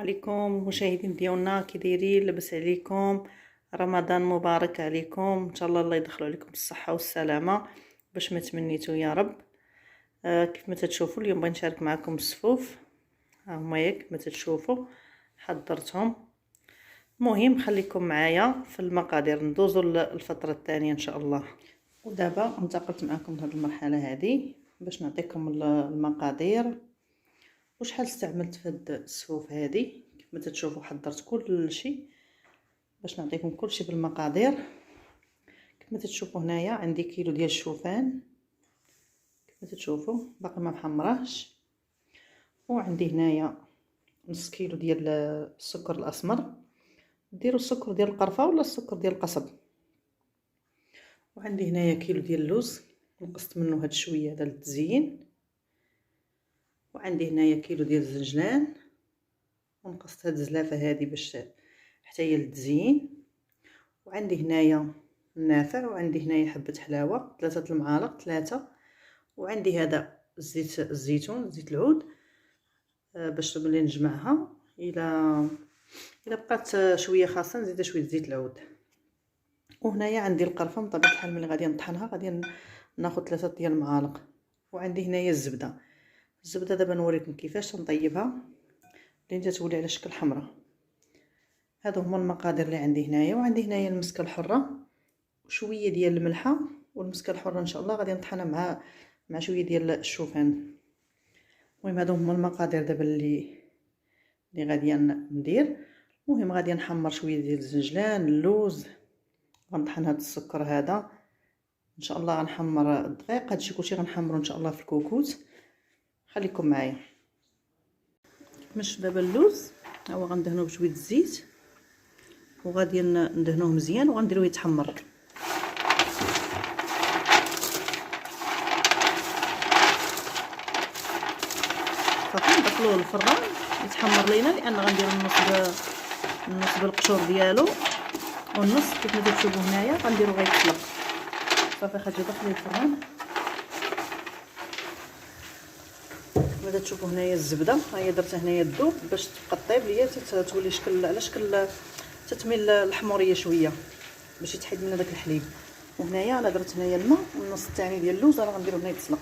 عليكم مشاهدين ديالنا، كي دايرين؟ لاباس عليكم؟ رمضان مبارك عليكم، ان شاء الله يدخلوا عليكم بالصحه والسلامه باش ما تمنيتوا يا رب. كيف ما تشوفوا اليوم بغيت نشارك معكم الصفوف. ها هما ياك ما تشوفوا حضرتهم. المهم خليكم معايا في المقادير، ندوزوا للفتره الثانيه ان شاء الله. ودابا انتقلت معكم لهذه المرحله هذه باش نعطيكم المقادير وشحال استعملت في هاد الصفوف هذه. كيف ما تشوفوا حضرت كل شيء باش نعطيكم كل شيء بالمقادير. كيف ما تشوفوا هنايا عندي كيلو ديال الشوفان، كيف ما تشوفوا باقي ما محمراهش، وعندي هنايا نص كيلو ديال السكر الاسمر، ديروا السكر ديال القرفه ولا السكر ديال القصب. وعندي هنايا كيلو ديال اللوز نقصت منه هاد شويه هذا للتزيين، وعندي هنايا كيلو ديال الزنجلان ونقصت هاد الزلافه هذه باش حتى هي للتزيين، وعندي هنايا النافع، وعندي هنايا حبه حلاوه 3 المعالق 3، وعندي هذا زيت الزيتون زيت العود باش ملي نجمعها الا بقات شويه خاصه نزيد شويه زيت العود. وهنايا عندي القرفه بطبيعه الحال ملي غادي نطحنها غادي ناخذ 3 ديال المعالق. وعندي هنايا الزبده دابا نوريكم كيفاش نطيبها اللي تولي على شكل حمراء. هادو هما المقادير اللي عندي هنايا. وعندي هنايا المسكه الحره وشويه ديال الملحه، والمسكه الحره ان شاء الله غادي نطحنها مع شويه ديال الشوفان. المهم هادو هما المقادير دابا اللي غادي ندير. المهم غادي نحمر شويه ديال الزنجلان اللوز، غنطحن هاد السكر هذا ان شاء الله، غنحمر الدقيق، هادشي كلشي غنحمرو ان شاء الله في الكوكوت. خليكم معايا. مش دابا اللوز هو غندهنوه بشويه الزيت وغادي ندهنوه مزيان وغنديروه يتحمر. صافي ندخلوه للفران يتحمر لينا، لان غنديرو النص بالقشور ديالو والنص كيف ما تشوفوا هنايا غنديرو غيتسلق. صافي خرجوا داخلين الفران. كما تشوفوا هنايا الزبده ها هي درتها هنايا الذوب باش تبقى طيب ليا تولي شكل على شكل تتميل الحموريه شويه باش يتحيد من داك الحليب. وهنايا انا درت هنايا الماء والنص الثاني ديال اللوز راه غنديرو هنا يتسلق،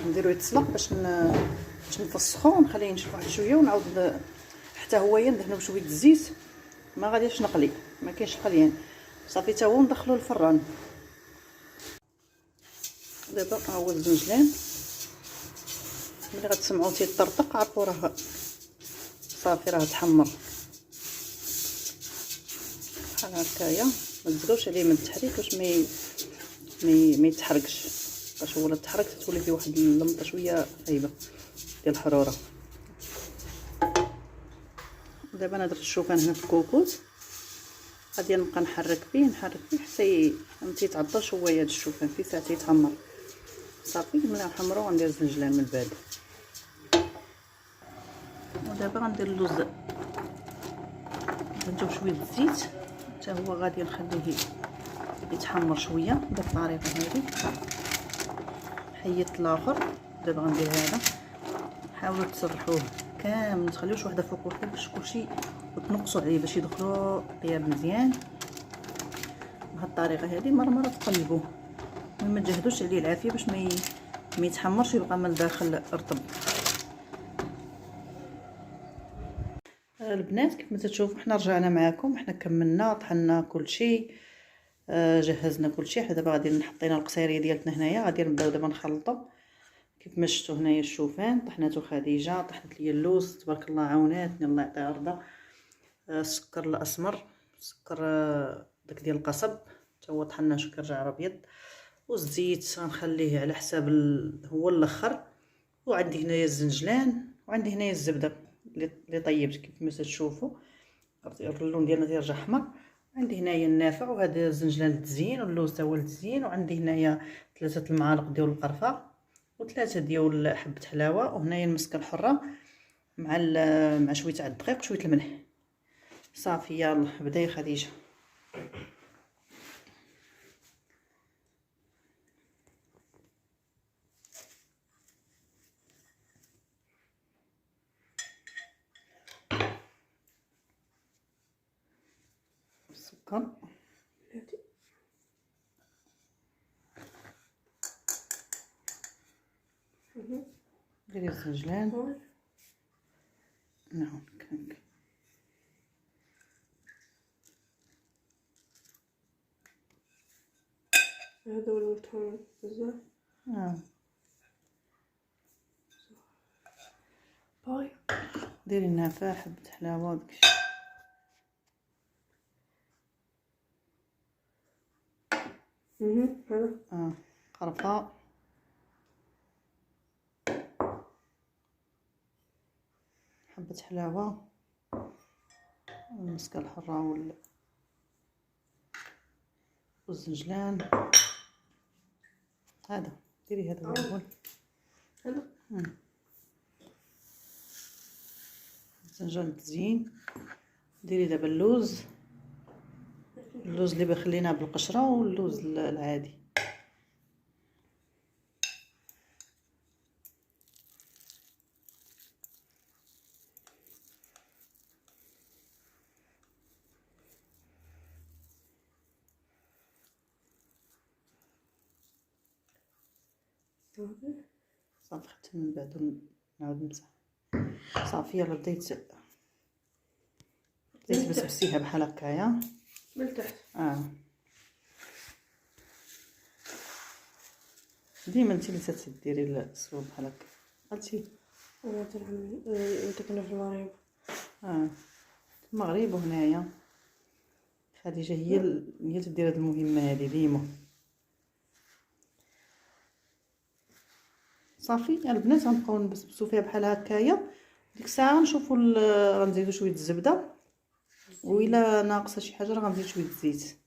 نديرو يتسلق باش نفسخو ونخليه ينشف واحد شويه ونعاود حتى هو ندهنو بشويه الزيت. ما غاديش نقلي، ما كاينش قليان. صافي تا هو ندخلو للفران. دابا ها هو الزنجلان ملي غتسمعوا تيطرطق عرفوا راه صافي راه تحمر بحال هكايا. ما تزيدوش عليه من التحريك باش ما يتحرقش، باش هو لا تحرك تولي فيه واحد اللمطه شويه خايبه ديال الحراره. دابا انا درت الشوفان هنا في الكوكوت، غادي نبقى نحرك فيه حتى يتعطى شويه هذا الشوفان في ساعه يتحمر. صافي ملي نحمرو غندير الزنجلان من بعد. ودابا غندير اللوز، غنجيب شويه الزيت حتى هو غادي نخليه يتحمر شويه بالطريقه هذه. حيدت الاخر، دابا غندير هذا. حاولوا تسرحوه كامل، ما تخليوش وحده فوق وحده باش كلشي وتنقصوا عليه باش يدخلوا طياب مزيان. بهذه الطريقه هذه مره تقلبوه. المهم ما تجهدوش عليه العافيه باش ما يتحمرش يبقى من الداخل رطب. البنات كيف ما تشوفوا حنا رجعنا معكم، حنا كملنا طحنا كلشي، جهزنا كلشي. حنا دابا غادي حطينا القصيريه ديالتنا هنايا، غادي نبداو دابا نخلطوا. كيف ما شفتوا هنايا الشوفان طحناتو خديجه، طحنت لي اللوز تبارك الله عاوناتني الله يعطيها الرضا. السكر الاسمر، السكر داك ديال القصب حتى هو طحناه شو كيرجع ابيض. والزيت غنخليه على حساب هو الاخر. وعندي هنايا الزنجلان، وعندي هنايا الزبده اللي طيبت كيف ما تشوفوا اللون ديالنا تيرجع احمر. عندي هنايا النافع، وهذا الزنجلان للتزيين، واللوز تا هو للتزيين. وعندي هنايا 3 المعالق ديال القرفه و3 ديال حبه حلاوه. وهنايا المسكه الحره مع شويه تاع الدقيق وشويه الملح. صافي يلا بداي خديجه. السكر. ديري الزنجلان. نعم كنك هذا هو المطحون بزاف. باي ديري النافع حبة حلاوة داكشي. هذا قرفة، حبة حلاوة، المسكة الحرة والزنجلان. هذا ديري هذا هو الاول. هذا الزنجان للتزيين. ديري دابا اللوز اللي بخليناه بالقشره واللوز العادي. صافي خدت من بعد نعاود نمسح. صافي يلا بديت تبسبسيها بحال هكايا من تحت. ديما انت اللي تديري الصوب بحال هكا قلتي. انت كنا في المغرب. في المغرب وهنايا خديجه هي تدير هاد المهمه هذه ديما. صافي يا البنات غنبقاو نبسبسو فيها بحال هكايا. ديك الساعه نشوفوا غنزيدو شويه الزبده، وإلا ناقصه شي حاجه راه غنزيد شويه الزيت.